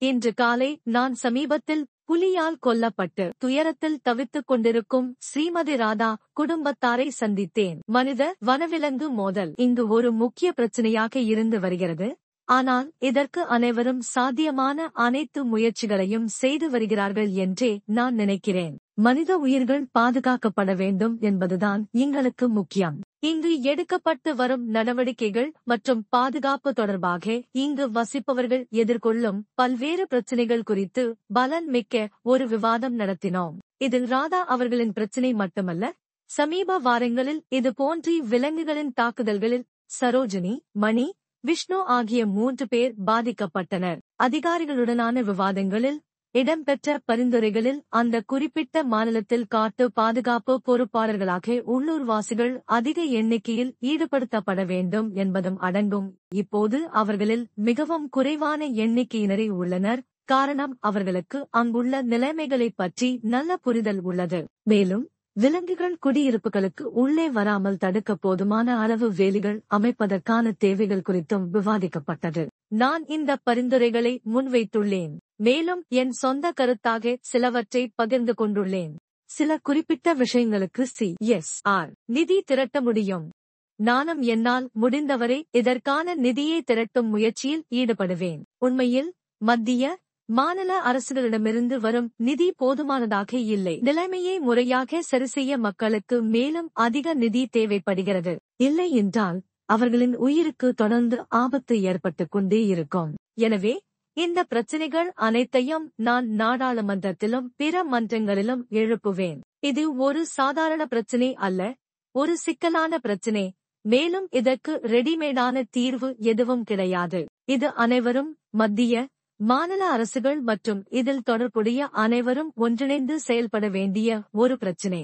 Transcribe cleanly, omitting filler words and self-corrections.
இன்று காலை நான் சமீபத்தில் புலியால் கொல்லப்பட்டு துயரத்தில் தவித்துக் கொண்டிருக்கும் ஸ்ரீமதி ராதா குடும்பத்தாரை சந்தித்தேன். மனித வனவிலங்கு மோதல் இங்கு ஒரு முக்கிய பிரச்சனையாக இருந்து வருகிறது. ஆனால் இதற்கு அனைவரும் சாத்தியமான அனைத்து முயற்சிகளையும் செய்து வருகிறார்கள் என்றே நான் நினைக்கிறேன். மனித உயிர்கள் பாதுகாக்கப்பட வேண்டும் என்பதுதான் எங்களுக்கு முக்கியம். இங்கு எடுக்கப்பட்டு வரும் நடவடிக்கைகள் மற்றும் பாதுகாப்பு தொடர்பாக இங்கு வசிப்பவர்கள் எதிர்கொள்ளும் பல்வேறு பிரச்சினைகள் குறித்து பலன் மிக்க ஒரு விவாதம் நடத்தினோம். இதில் ராதா அவர்களின் பிரச்சினை மட்டுமல்ல, சமீப வாரங்களில் இது போன்ற விலங்குகளின் தாக்குதல்களில் சரோஜினி, மணி, விஷ்ணு ஆகிய 3 பேர் பாதிக்கப்பட்டனர். அதிகாரிகளுடனான விவாதங்களில் இடம்பெற்ற பரிந்துரைகளில் அந்த குறிப்பிட்ட மாநிலத்தில் காட்டு பாதுகாப்பு பொறுப்பாளர்களாக உள்ளூர்வாசிகள் அதிக எண்ணிக்கையில் ஈடுபடுத்தப்பட வேண்டும் என்பதும் அடங்கும். இப்போது அவர்களில் மிகவும் குறைவான எண்ணிக்கையினரே உள்ளனர். காரணம், அவர்களுக்கு அங்குள்ள நிலைமைகளைப் பற்றி நல்ல புரிதல் உள்ளது. மேலும் விலங்குகள் குடியிருப்புகளுக்கு உள்ளே வராமல் தடுக்க போதுமான அளவு வேலிகள் அமைப்பதற்கான தேவைகள் குறித்தும் விவாதிக்கப்பட்டது. நான் இந்த பரிந்துரைகளை முன்வைத்துள்ளேன். மேலும் என் சொந்த கருத்தாக சிலவற்றை பகிர்ந்து கொண்டுள்ளேன். சில குறிப்பிட்ட விஷயங்களுக்கு CSR நிதி திரட்ட முடியும். நானும் என்னால் முடிந்தவரை இதற்கான நிதியை திரட்டும் முயற்சியில் ஈடுபடுவேன். உண்மையில் மத்திய மாநில அரசுகளிடமிருந்து வரும் நிதி போதுமானதாக இல்லை. நிலைமையை முறையாக சரிசெய்ய மக்களுக்கு மேலும் அதிக நிதி தேவைப்படுகிறது. இல்லை என்றால் அவர்களின் உயிருக்கு தொடர்ந்து ஆபத்து ஏற்பட்டுக் கொண்டே இருக்கும். எனவே இந்த பிரச்சினைகள் அனைத்தையும் நான் நாடாளுமன்றத்திலும் பிற மன்றங்களிலும் எழுப்புவேன். இது ஒரு சாதாரண பிரச்சினை அல்ல, ஒரு சிக்கலான பிரச்சினை. மேலும் இதற்கு ரெடிமேடான தீர்வு எதுவும் கிடையாது. இது அனைவரும், மத்திய மாநில அரசுகள் மற்றும் இதில் தொடர்புடைய அனைவரும் ஒன்றிணைந்து செயல்பட வேண்டிய ஒரு பிரச்சினை.